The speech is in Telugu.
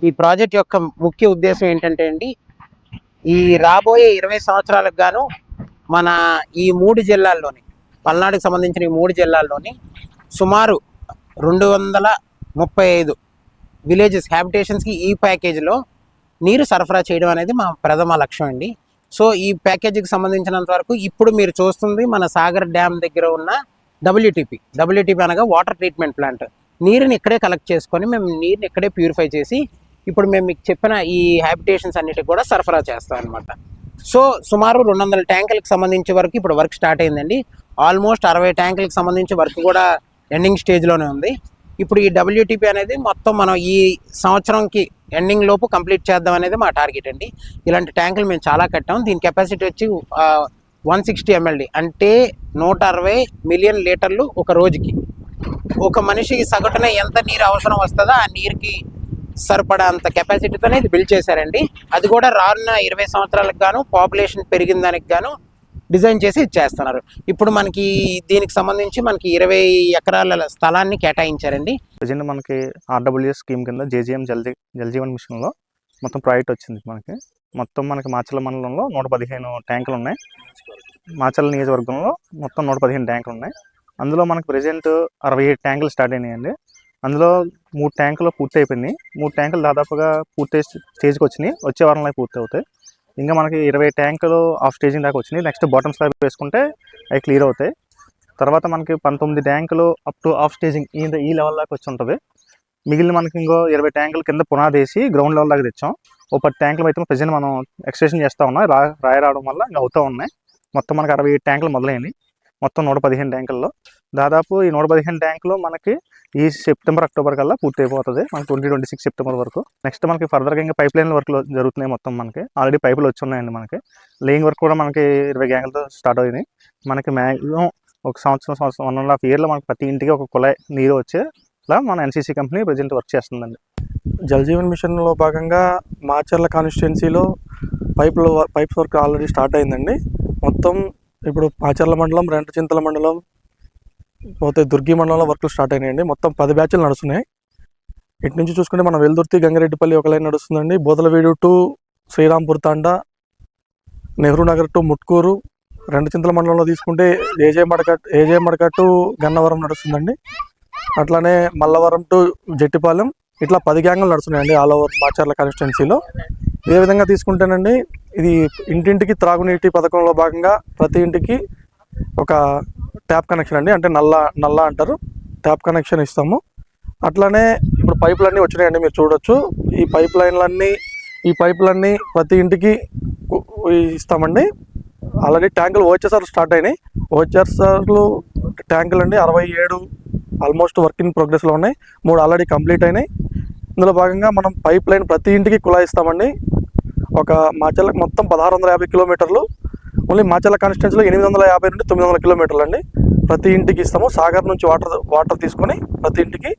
ఈ ప్రాజెక్ట్ యొక్క ముఖ్య ఉద్దేశం ఏంటంటే అండి, ఈ రాబోయే 20 సంవత్సరాలకు గాను మన ఈ 3 జిల్లాల్లోని, పల్నాడుకు సంబంధించిన ఈ 3 జిల్లాల్లోని సుమారు 235 విలేజెస్ హ్యాబిటేషన్స్కి ఈ ప్యాకేజీలో నీరు సరఫరా చేయడం అనేది మా ప్రథమ లక్ష్యం అండి. సో ఈ ప్యాకేజీకి సంబంధించినంత వరకు ఇప్పుడు మీరు చూస్తుంది మన సాగర్ డ్యామ్ దగ్గర ఉన్న డబ్ల్యూటీపీ అనగా వాటర్ ట్రీట్మెంట్ ప్లాంట్. నీరుని ఇక్కడే కలెక్ట్ చేసుకొని మేము నీరుని ఇక్కడే ప్యూరిఫై చేసి ఇప్పుడు మేము మీకు చెప్పిన ఈ హ్యాబిటేషన్స్ అన్నిటికి కూడా సరఫరా చేస్తాం అనమాట. సో సుమారు 200 ట్యాంకులకు సంబంధించి వరకు ఇప్పుడు వర్క్ స్టార్ట్ అయిందండి. ఆల్మోస్ట్ 60 ట్యాంకులకు సంబంధించి వర్క్ కూడా ఎండింగ్ స్టేజ్లోనే ఉంది. ఇప్పుడు ఈ డబ్ల్యూటీపీ అనేది మొత్తం మనం ఈ సంవత్సరంకి ఎండింగ్ లోపు కంప్లీట్ చేద్దాం అనేది మా టార్గెట్ అండి. ఇలాంటి ట్యాంకులు మేము చాలా కట్టాం. దీని కెపాసిటీ వచ్చి 160 MLD అంటే 160 మిలియన్ లీటర్లు ఒక రోజుకి. ఒక మనిషికి సగటున ఎంత నీరు అవసరం వస్తుందో ఆ నీరుకి సరిపడా అంత కెపాసిటీతోనే ఇది బిల్డ్ చేశారండి. అది కూడా రానున్న 20 సంవత్సరాలకు గాను పాపులేషన్ పెరిగిన దానికి గాను డిజైన్ చేసి ఇచ్చేస్తున్నారు. ఇప్పుడు మనకి దీనికి సంబంధించి మనకి 20 ఎకరాల స్థలాన్ని కేటాయించారండి. ప్రజెంట్ మనకి ఆర్డబ్ల్యూఎస్ స్కీమ్ కింద జేజీఎం జలజీవన్ మిషన్లో మొత్తం ప్రాజెక్ట్ వచ్చింది. మొత్తం మనకి మాచర్ల మండలంలో 115 ట్యాంకులు ఉన్నాయి. మాచర్ల నియోజకవర్గంలో మొత్తం 115 ట్యాంకులు ఉన్నాయి. అందులో మనకి ప్రజెంట్ 67 ట్యాంకులు స్టార్ట్ అయినాయండి. అందులో 3 ట్యాంకులు పూర్తి అయిపోయినాయి. 3 ట్యాంకులు దాదాపుగా పూర్తి స్టేజ్కి వచ్చినాయి. వచ్చే వారంలో పూర్తి అవుతాయి. ఇంకా మనకి 20 ట్యాంకులు ఆఫ్ స్టేజింగ్ దాకా వచ్చినాయి. నెక్స్ట్ బాటమ్ స్లాబ్ వేసుకుంటే అవి క్లియర్ అవుతాయి. తర్వాత మనకి 19 ట్యాంకులు అప్ టు ఆఫ్ స్టేజింగ్ ఈ లెవెల్ దాకా వచ్చి ఉంటుంది. మిగిలిన మనకి ఇంకో 20 ట్యాంకులు కింద పునాదేసి గ్రౌండ్ లెవెల్ దాకా తెచ్చాం. 10 ట్యాంకులు అయితే ప్రజెంట్ మనం ఎక్స్టెన్షన్ చేస్తూ ఉన్నాం. రాయి రావడం వల్ల ఇంకా అవుతూ ఉన్నాయి. మొత్తం మనకి 67 ట్యాంకులు మొదలైనవి. మొత్తం 115 ట్యాంకుల్లో దాదాపు ఈ 115 ట్యాంకులు మనకి ఈ సెప్టెంబర్ అక్టోబర్ కల్లా పూర్తి అయిపోతుంది. మనకి 2026 సెప్టెంబర్ వరకు. నెక్స్ట్ మనకి ఫర్దర్గా ఇంకా పైప్ లైన్ వర్క్లు జరుగుతున్నాయి. మొత్తం మనకి ఆల్రెడీ పైపులు వచ్చి ఉన్నాయండి. మనకి లేయింగ్ వర్క్ కూడా మనకి 20 గ్యాంగులతో స్టార్ట్ అయినాయి. మనకి మ్యాక్సిమం ఒక సంవత్సరం 1.5 ఇయర్లో మనకి ప్రతి ఇంటికి ఒక కుళాయి నీరు వచ్చేలా మన ఎన్సీసీ కంపెనీ ప్రజెంట్ వర్క్ చేస్తుందండి. జలజీవన్ మిషన్లో భాగంగా మాచర్ల కాన్స్టిట్యున్సీలో పైప్స్ వర్క్ ఆల్రెడీ స్టార్ట్ అయిందండి. మొత్తం ఇప్పుడు మాచర్ల మండలం, రెంటచింతల మండలం, పోతే దుర్గి మండలంలో వర్క్లు స్టార్ట్ అయినాయండి. మొత్తం 10 బ్యాచ్లు నడుస్తున్నాయి. ఇటు నుంచి చూసుకుంటే మనం వెల్దుర్తి గంగారెడ్డిపల్లి ఒక లైన్ నడుస్తుందండి. Bodalaveedu to Sriramapur Thanda, Nehru Nagar to Mutkuru. రెంటచింతల మండలంలో తీసుకుంటే ఏజే మడక టు గన్నవరం నడుస్తుందండి. అట్లానే మల్లవరం టు జట్టిపాలెం. ఇట్లా 10 గ్యాంగులు నడుస్తున్నాయండి ఆల్ ఓవర్ మాచర్ల కాన్స్టిట్యున్సీలో. ఏ విధంగా తీసుకుంటేనండి, ఇది ఇంటింటికి త్రాగునీటి పథకంలో భాగంగా ప్రతి ఇంటికి ఒక ట్యాప్ కనెక్షన్ అండి, అంటే నల్ల అంటారు, ట్యాప్ కనెక్షన్ ఇస్తాము. అట్లానే ఇప్పుడు పైపులన్నీ వచ్చినాయండి, మీరు చూడొచ్చు. ఈ పైపులన్నీ ప్రతి ఇంటికి ఇస్తామండి. ఆల్రెడీ ట్యాంకులు ఓహెచ్ఎస్ఆర్ స్టార్ట్ అయినాయి. ఓహెచ్ఎస్ఆర్లు ట్యాంకులు అండి 67 ఆల్మోస్ట్ వర్క్ ఇన్ ప్రోగ్రెస్లో ఉన్నాయి. 3 ఆల్రెడీ కంప్లీట్ అయినాయి. ఇందులో భాగంగా మనం పైప్ లైన్ ప్రతి ఇంటికి కుళాయిస్తామండి. ఒక మాచర్లకు మొత్తం 1650 కిలోమీటర్లు. ఓన్లీ మాచర్ల కాన్స్టిట్యున్సీలో 850 నుండి 900 కిలోమీటర్లు అండి ప్రతి ఇంటికి ఇస్తాము. సాగర్ నుంచి వాటర్ తీసుకొని ప్రతి ఇంటికి